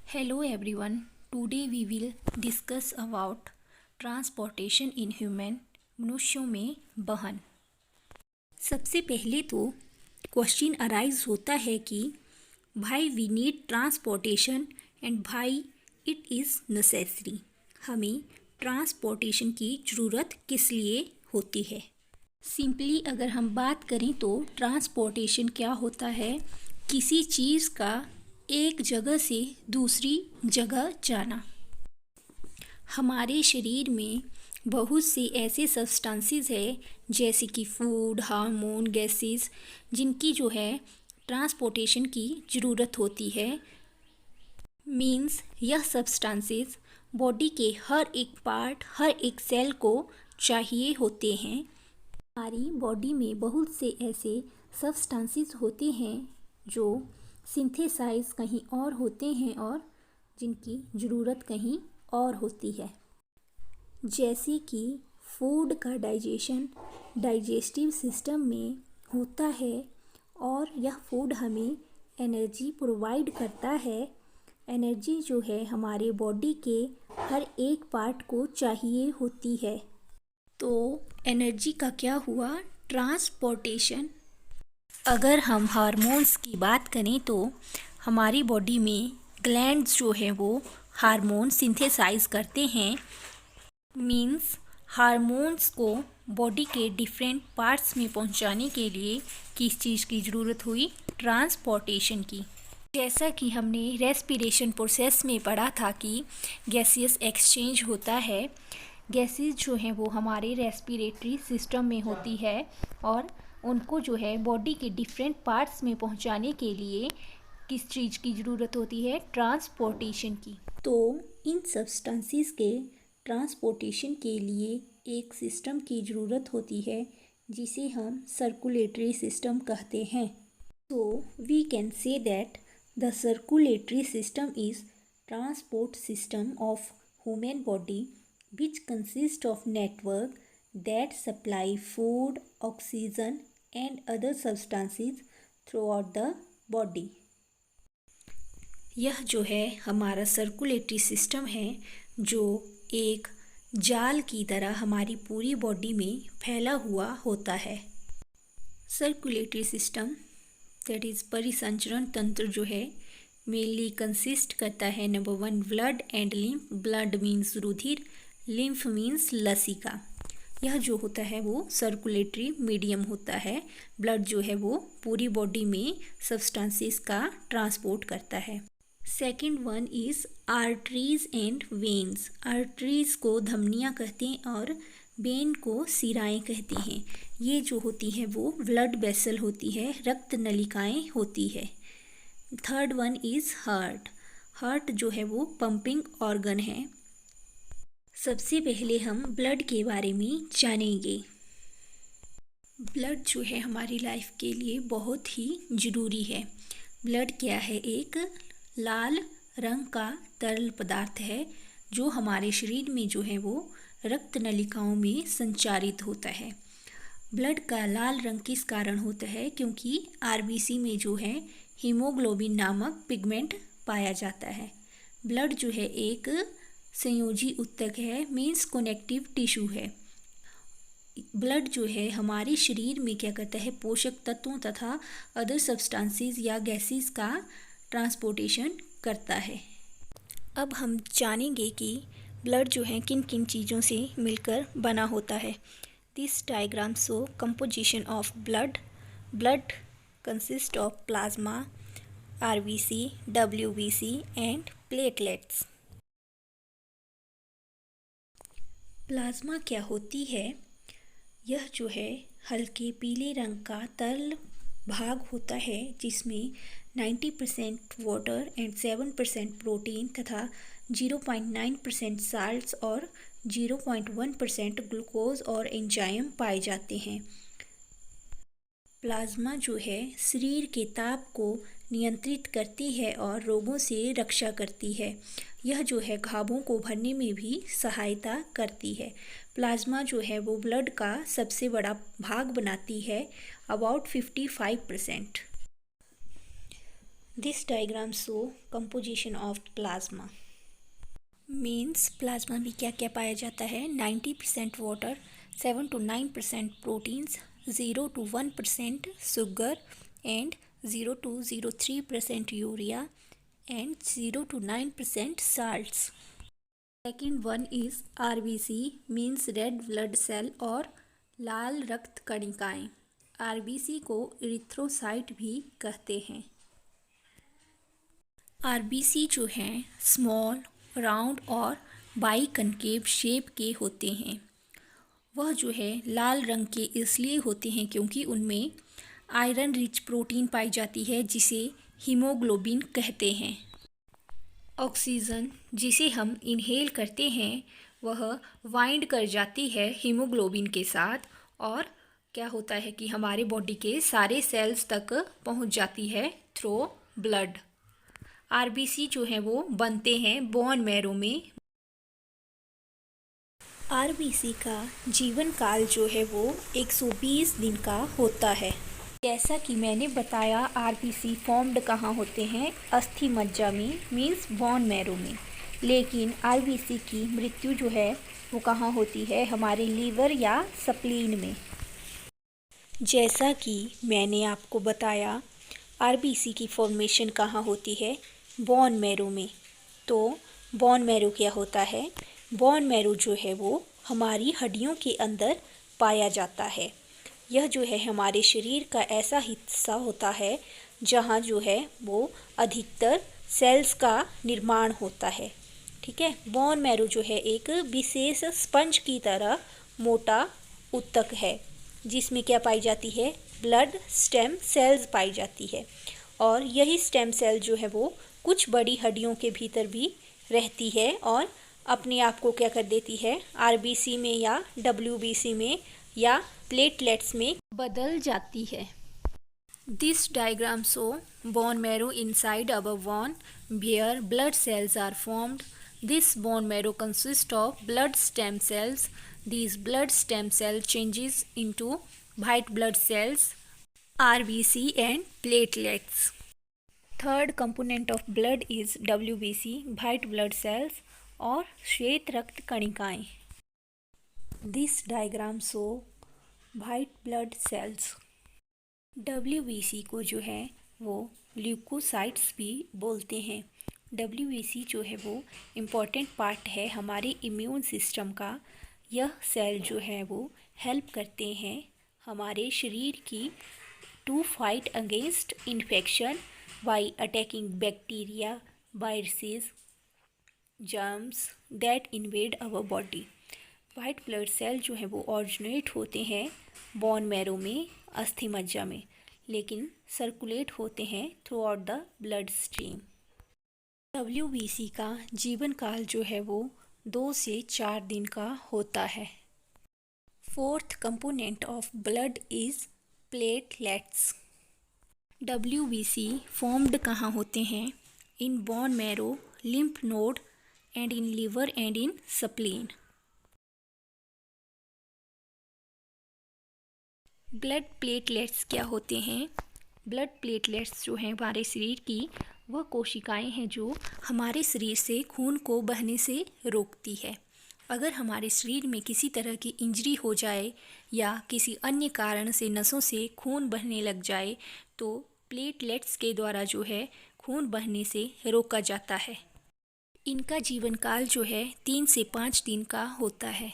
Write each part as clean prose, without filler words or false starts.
Hello everyone. Today we will discuss about transportation in human मनुष्यों में वहन। सबसे पहले तो क्वेश्चन अराइज होता है कि भाई वी नीड ट्रांसपोर्टेशन एंड भाई इट इज़ नेसेसरी। हमें ट्रांसपोर्टेशन की ज़रूरत किस लिए होती है। सिंपली अगर हम बात करें तो ट्रांसपोर्टेशन क्या होता है, किसी चीज़ का एक जगह से दूसरी जगह जाना। हमारे शरीर में बहुत से ऐसे सब्सटेंसेस है जैसे कि फूड, हार्मोन, गैसेस, जिनकी जो है ट्रांसपोर्टेशन की ज़रूरत होती है। मीन्स यह सब्सटेंसेस बॉडी के हर एक पार्ट, हर एक सेल को चाहिए होते हैं। हमारी बॉडी में बहुत से ऐसे सब्सटेंसेस होते हैं जो सिंथेसाइज कहीं और होते हैं और जिनकी ज़रूरत कहीं और होती है। जैसे कि फूड का डाइजेशन डाइजेस्टिव सिस्टम में होता है और यह फूड हमें एनर्जी प्रोवाइड करता है। एनर्जी जो है हमारे बॉडी के हर एक पार्ट को चाहिए होती है। तो एनर्जी का क्या हुआ, ट्रांसपोर्टेशन। अगर हम हार्मोन्स की बात करें तो हमारी बॉडी में ग्लैंड्स जो है वो हार्मोन सिंथेसाइज करते हैं। मीन्स हार्मोन्स को बॉडी के डिफरेंट पार्ट्स में पहुंचाने के लिए किस चीज़ की ज़रूरत हुई, ट्रांसपोर्टेशन की। जैसा कि हमने रेस्पिरेशन प्रोसेस में पढ़ा था कि गैसियस एक्सचेंज होता है। गैसेस जो हैं वो हमारे रेस्पिरेटरी सिस्टम में होती है और उनको जो है बॉडी के डिफरेंट पार्ट्स में पहुंचाने के लिए किस चीज़ की ज़रूरत होती है, ट्रांसपोर्टेशन की। तो इन सब्सटेंसेस के ट्रांसपोर्टेशन के लिए एक सिस्टम की ज़रूरत होती है जिसे हम सर्कुलेटरी सिस्टम कहते हैं। तो we can say that the circulatory system is transport system of human body which consist of network that supply food, oxygen and other substances throughout the body। यह जो है हमारा सर्कुलेटरी सिस्टम है जो एक जाल की तरह हमारी पूरी बॉडी में फैला हुआ होता है। सर्कुलेटरी सिस्टम दैट इज़ परिसंचरण तंत्र जो है मेनली कंसिस्ट करता है number 1 blood and lymph. Blood means रुधिर, लिम्फ मीन्स लसिका। यह जो होता है वो सर्कुलेटरी मीडियम होता है। ब्लड जो है वो पूरी बॉडी में सब्सटेंसेस का ट्रांसपोर्ट करता है। Second one is arteries and veins. Arteries को धमनियाँ कहते हैं और वेन को सिराएं कहते हैं। ये जो होती है वो ब्लड वेसल होती है, रक्त नलिकाएँ होती है। Third one is heart. Heart जो है वो पंपिंग ऑर्गन है। सबसे पहले हम ब्लड के बारे में जानेंगे। ब्लड जो है हमारी लाइफ के लिए बहुत ही ज़रूरी है। ब्लड क्या है, एक लाल रंग का तरल पदार्थ है जो हमारे शरीर में जो है वो रक्त नलिकाओं में संचारित होता है। ब्लड का लाल रंग किस कारण होता है, क्योंकि आरबीसी में जो है हीमोग्लोबिन नामक पिगमेंट पाया जाता है। ब्लड जो है एक संयोजी ऊतक है, मीन्स कनेक्टिव टिश्यू है। ब्लड जो है हमारे शरीर में क्या करता है, पोषक तत्वों तथा अदर सब्सटेंसेस या गैसेस का ट्रांसपोर्टेशन करता है। अब हम जानेंगे कि ब्लड जो है किन किन चीज़ों से मिलकर बना होता है। This diagram show composition of blood. Blood consist of plasma, RBC, WBC and platelets. Plasma क्या होती है, यह जो है हल्के पीले रंग का तरल भाग होता है जिसमें 90% वाटर एंड 7% प्रोटीन तथा 0.9% साल्ट्स और 0.1% ग्लूकोज और एंजाइम पाए जाते हैं। प्लाज्मा जो है शरीर के ताप को नियंत्रित करती है और रोगों से रक्षा करती है। यह जो है घावों को भरने में भी सहायता करती है। प्लाज्मा जो है वो ब्लड का सबसे बड़ा भाग बनाती है, about 55%। This diagram show composition of plasma. Means plasma में क्या क्या पाया जाता है। 90% water, 7 to 9% proteins, 0 to 1% sugar and 0 to 0.3% urea and 0 to 9% salts. Second one is RBC means red blood cell और लाल रक्त कणिकाएं। आरबीसी को इरिथ्रोसाइट भी कहते हैं। आरबीसी जो हैं स्मॉल, राउंड और बाई कनकेव शेप के होते हैं। वह जो है लाल रंग के इसलिए होते हैं क्योंकि उनमें आयरन रिच प्रोटीन पाई जाती है जिसे हीमोग्लोबिन कहते हैं। ऑक्सीजन जिसे हम इनहेल करते हैं वह वाइंड कर जाती है हीमोग्लोबिन के साथ और क्या होता है कि हमारे बॉडी के सारे सेल्स तक पहुंच जाती है थ्रू ब्लड। आरबीसी जो है वो बनते हैं बोन मैरो में। आरबीसी का जीवन काल जो है वो 120 दिन का होता है। जैसा कि मैंने बताया आरबीसी फॉर्म्ड कहाँ होते हैं, अस्थि मज्जा में मीन्स बोन मैरो में। लेकिन आरबीसी की मृत्यु जो है वो कहाँ होती है, हमारे लीवर या स्प्लीन में। जैसा कि मैंने आपको बताया आरबीसी की फॉर्मेशन कहाँ होती है, बोन मैरो में। तो बोन मैरो क्या होता है, बोन मैरो जो है वो हमारी हड्डियों के अंदर पाया जाता है। यह जो है हमारे शरीर का ऐसा हिस्सा होता है जहाँ जो है वो अधिकतर सेल्स का निर्माण होता है। ठीक है, बोन मैरो जो है एक विशेष स्पंज की तरह मोटा ऊतक है जिसमें क्या पाई जाती है, ब्लड स्टेम सेल्स पाई जाती है। और यही स्टेम सेल जो है वो कुछ बड़ी हड्डियों के भीतर भी रहती है और अपने आप को क्या कर देती है, आरबीसी में या डब्ल्यूबीसी में या प्लेटलेट्स में बदल जाती है। This diagram show bone marrow inside our bone where blood cells are formed. This bone marrow consist of blood stem cells. These blood stem cell changes into white blood cells, RBC and platelets. Third component of blood is WBC, white blood cells और श्वेत रक्त कणिकाएं। This diagram show white blood cells. WBC को जो है वो leukocytes भी बोलते हैं। WBC जो है वो इम्पॉर्टेंट पार्ट है हमारे इम्यून सिस्टम का। यह सेल जो है वो हेल्प करते हैं हमारे शरीर की to fight against infection by attacking bacteria, viruses, germs that invade our body. White blood cell जो है वो ऑरिजिनेट होते हैं बोन मैरो में, अस्थि मज्जा में, लेकिन सर्कुलेट होते हैं through out the blood stream. WBC का जीवन काल जो है वो 2 से 4 दिन का होता है। Fourth component of blood is platelets. WBC formed कहाँ होते हैं, in bone marrow, lymph node and in liver and in spleen. Blood platelets क्या होते हैं, ब्लड प्लेटलेट्स जो हैं हमारे शरीर की वह कोशिकाएं हैं जो हमारे शरीर से खून को बहने से रोकती है। अगर हमारे शरीर में किसी तरह की इंजरी हो जाए या किसी अन्य कारण से नसों से खून बहने लग जाए तो प्लेटलेट्स के द्वारा जो है खून बहने से रोका जाता है। इनका जीवन काल जो है 3 से 5 दिन का होता है।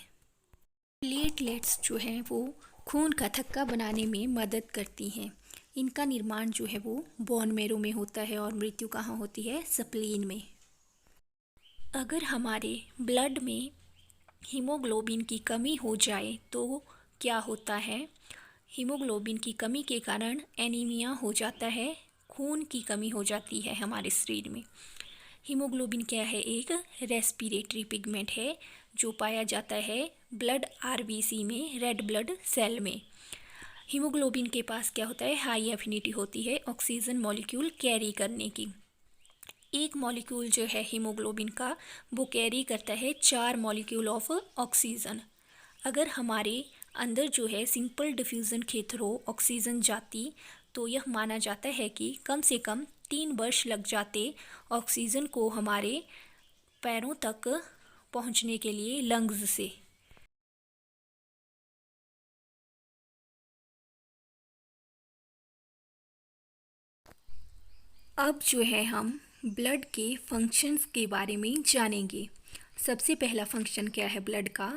प्लेटलेट्स जो हैं वो खून का थक्का बनाने में मदद करती हैं। इनका निर्माण जो है वो बोन मैरो में होता है और मृत्यु कहाँ होती है, स्प्लीन में। अगर हमारे ब्लड में हीमोग्लोबिन की कमी हो जाए तो क्या होता है, हीमोग्लोबिन की कमी के कारण एनीमिया हो जाता है, खून की कमी हो जाती है हमारे शरीर में। हीमोग्लोबिन क्या है, एक रेस्पिरेटरी पिगमेंट है जो पाया जाता है ब्लड आरबीसी में, रेड ब्लड सेल में। हीमोग्लोबिन के पास क्या होता है, हाई एफिनिटी होती है ऑक्सीजन मॉलिक्यूल कैरी करने की। एक मॉलिक्यूल जो है हीमोग्लोबिन का वो कैरी करता है 4 मॉलिक्यूल ऑफ ऑक्सीजन। अगर हमारे अंदर जो है सिंपल डिफ्यूज़न के थ्रू ऑक्सीजन जाती तो यह माना जाता है कि कम से कम 3 वर्ष लग जाते ऑक्सीजन को हमारे पैरों तक पहुंचने के लिए लंग्स से। अब जो है हम ब्लड के फंक्शंस के बारे में जानेंगे। सबसे पहला फंक्शन क्या है ब्लड का?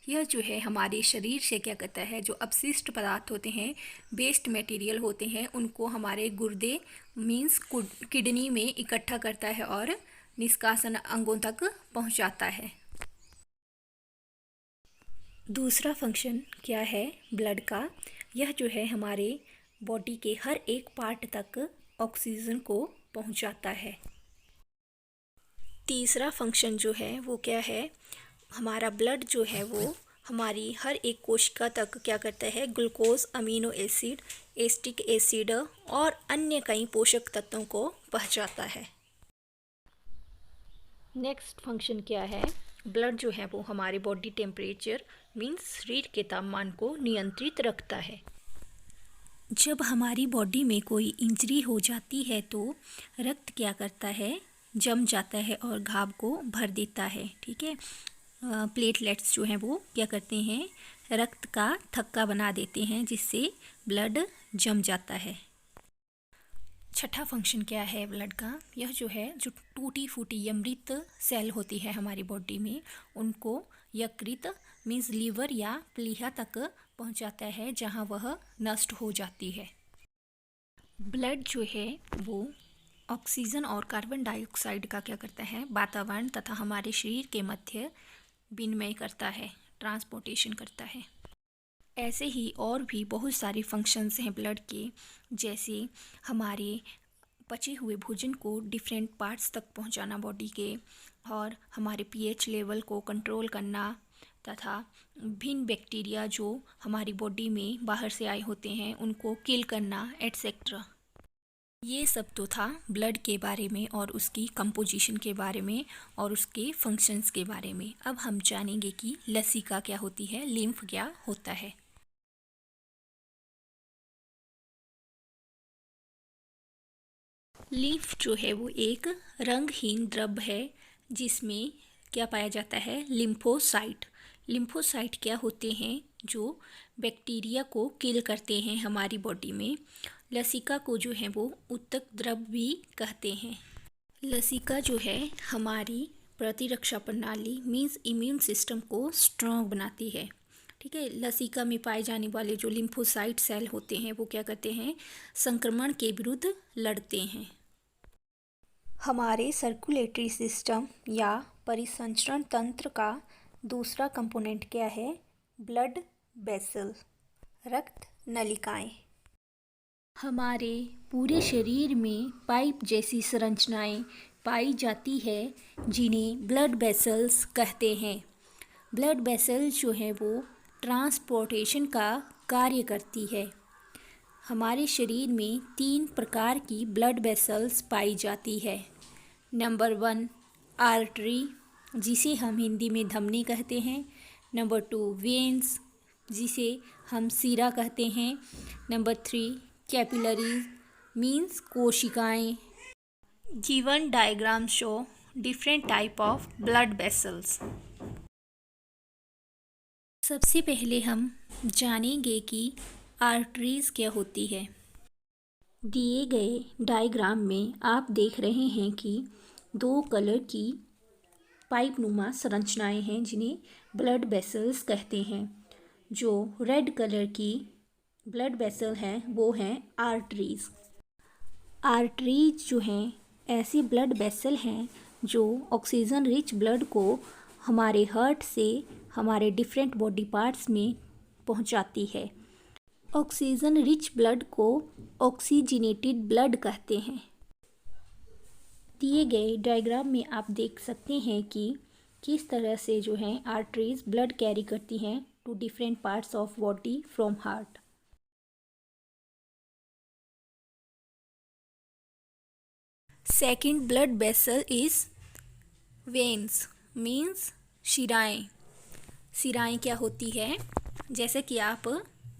यह जो है हमारे शरीर से क्या करता है, जो अपशिष्ट पदार्थ होते हैं, वेस्ट मटेरियल होते हैं, उनको हमारे गुर्दे मीन्स किडनी में इकट्ठा करता है और निष्कासन अंगों तक पहुंचाता है। दूसरा फंक्शन क्या है ब्लड का? यह जो है हमारे बॉडी के हर एक पार्ट तक ऑक्सीजन को पहुंचाता है। तीसरा फंक्शन जो है वो क्या है? हमारा ब्लड जो है वो हमारी हर एक कोशिका तक क्या करता है, glucose, amino acid, acetic acid और अन्य कई पोषक तत्वों को पहुंचाता है। नेक्स्ट फंक्शन क्या है? ब्लड जो है वो हमारे बॉडी टेम्परेचर मीन्स शरीर के तापमान को नियंत्रित रखता है। जब हमारी बॉडी में कोई इंजरी हो जाती है तो रक्त क्या करता है, जम जाता है और घाव को भर देता है। ठीक है, प्लेटलेट्स जो हैं वो क्या करते हैं, रक्त का थक्का बना देते हैं जिससे ब्लड जम जाता है। छठा फंक्शन क्या है ब्लड का? यह जो है जो टूटी फूटी यमृत सेल होती है हमारी बॉडी में, उनको यकृत मीन्स लीवर या प्लीहा तक पहुंचाता है जहां वह नष्ट हो जाती है। ब्लड जो है वो ऑक्सीजन और कार्बन डाइऑक्साइड का क्या करता है, वातावरण तथा हमारे शरीर के मध्य विनिमय करता है, ट्रांसपोर्टेशन करता है। ऐसे ही और भी बहुत सारे फंक्शंस हैं ब्लड के, जैसे हमारे पचे हुए भोजन को डिफरेंट पार्ट्स तक पहुंचाना बॉडी के, और हमारे पीएच लेवल को कंट्रोल करना, तथा भिन्न बैक्टीरिया जो हमारी बॉडी में बाहर से आए होते हैं उनको किल करना, एटसेट्रा। ये सब तो था ब्लड के बारे में और उसकी कंपोजिशन के बारे में और उसके फंक्शंस के बारे में। अब हम जानेंगे कि लसिका क्या होती है, लिम्फ क्या होता है। लिम्फ जो है वो एक रंगहीन द्रव है जिसमें क्या पाया जाता है, लिम्फोसाइट। लिम्फोसाइट क्या होते हैं, जो बैक्टीरिया को किल करते हैं हमारी बॉडी में। लसिका को जो है वो उत्तक द्रव भी कहते हैं। लसिका जो है हमारी प्रतिरक्षा प्रणाली मीन्स इम्यून सिस्टम को स्ट्रॉन्ग बनाती है। ठीक है, लसिका में पाए जाने वाले जो लिम्फोसाइट सेल होते हैं वो क्या करते हैं, संक्रमण के विरुद्ध लड़ते हैं। हमारे सर्कुलेटरी सिस्टम या परिसंचरण तंत्र का दूसरा कंपोनेंट क्या है, ब्लड वेसल, रक्त नलिकाएं। हमारे पूरे शरीर में पाइप जैसी संरचनाएं पाई जाती है जिन्हें ब्लड वेसल्स कहते हैं। ब्लड वेसल्स जो है वो ट्रांसपोर्टेशन का कार्य करती है। हमारे शरीर में 3 प्रकार की ब्लड वेसल्स पाई जाती है। नंबर 1 आर्टरी, जिसे हम हिंदी में धमनी कहते हैं। नंबर 2 वेन्स, जिसे हम सीरा कहते हैं। नंबर 3 कैपिलरीज मीन्स कोशिकाएं। Given diagram show different type of blood vessels. सबसे पहले हम जानेंगे कि आर्टरीज क्या होती है। दिए गए डायग्राम में आप देख रहे हैं कि 2 कलर की पाइप नुमा संरचनाएं हैं जिन्हें ब्लड वेसल्स कहते हैं। जो रेड कलर की ब्लड वेसल हैं वो हैं आर्टरीज। आर्टरीज जो हैं ऐसे ब्लड वेसल हैं जो ऑक्सीजन रिच ब्लड को हमारे हार्ट से हमारे डिफरेंट बॉडी पार्ट्स में पहुंचाती है। ऑक्सीजन रिच ब्लड को ऑक्सीजनेटेड ब्लड कहते हैं। दिए गए डायग्राम में आप देख सकते हैं कि किस तरह से जो है आर्टरीज ब्लड कैरी करती हैं to different parts of body from heart. Second blood vessel is veins means शिराएं। शिराएं क्या होती है, जैसे कि आप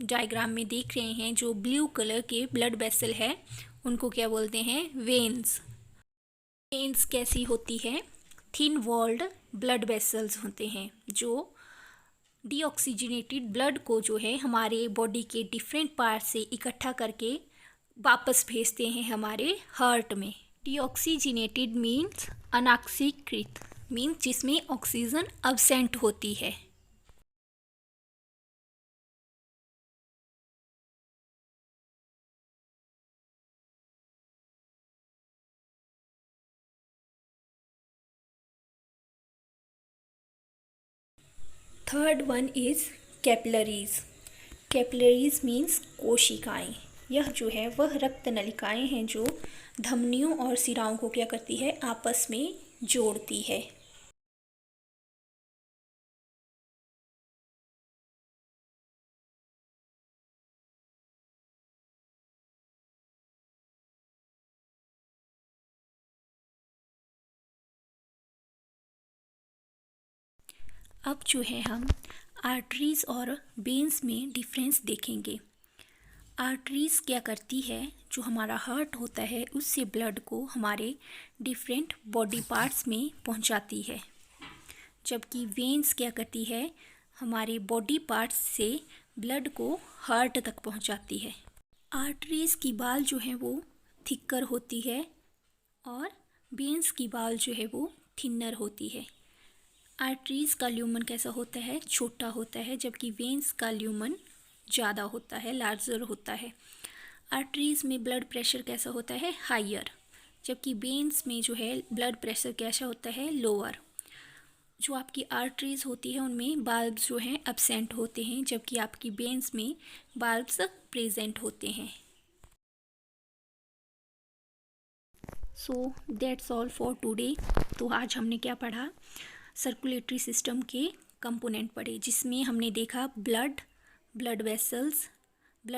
डायग्राम में देख रहे हैं, जो ब्लू कलर के ब्लड वेसल है उनको क्या बोलते हैं? वेन्स। वेन्स कैसी होती है? थिन वॉल्ड ब्लड वेसल्स होते हैं जो डीऑक्सीजनेटेड ब्लड को जो है हमारे बॉडी के डिफरेंट पार्ट से इकट्ठा करके वापस भेजते हैं हमारे हार्ट में। डीऑक्सीजनेटेड मीन्स अनऑक्सीकृत, मीन्स जिसमें ऑक्सीजन अब्सेंट होती है। Third one is capillaries. Capillaries means कोशिकाएं। यह जो है वह रक्त नलिकाएं हैं जो धमनियों और सिराओं को क्या करती है? आपस में जोड़ती है। अब जो है हम आर्टरीज और वेन्स में डिफरेंस देखेंगे। आर्टरीज क्या करती है? जो हमारा हार्ट होता है उससे ब्लड को हमारे डिफरेंट बॉडी पार्ट्स में पहुंचाती है, जबकि वेन्स क्या करती है? हमारे बॉडी पार्ट्स से ब्लड को हार्ट तक पहुंचाती है। आर्टरीज की बाल जो है वो थिकर होती है और वेन्स की बाल जो है वो थिनर होती है। आर्टरीज का ल्यूमन कैसा होता है? छोटा होता है, जबकि वेन्स का ल्यूमन ज़्यादा होता है, लार्जर होता है। आर्टरीज में ब्लड प्रेशर कैसा होता है? हायर, जबकि वेन्स में जो है ब्लड प्रेशर कैसा होता है? लोअर। जो आपकी आर्टरीज होती है उनमें बाल्ब्स जो हैं एब्सेंट होते हैं, जबकि आपकी वेन्स में बाल्ब्स प्रेजेंट होते हैं। So that's all for today. तो आज हमने क्या पढ़ा? सर्कुलेटरी सिस्टम के कंपोनेंट पढ़े, जिसमें हमने देखा ब्लड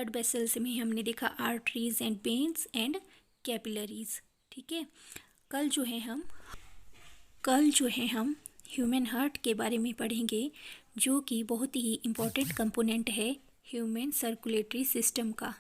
वेसल्स में हमने देखा arteries and veins and capillaries. ठीक है, कल जो है हम ह्यूमन हार्ट के बारे में पढ़ेंगे, जो कि बहुत ही इम्पोर्टेंट कंपोनेंट है ह्यूमन सर्कुलेटरी सिस्टम का।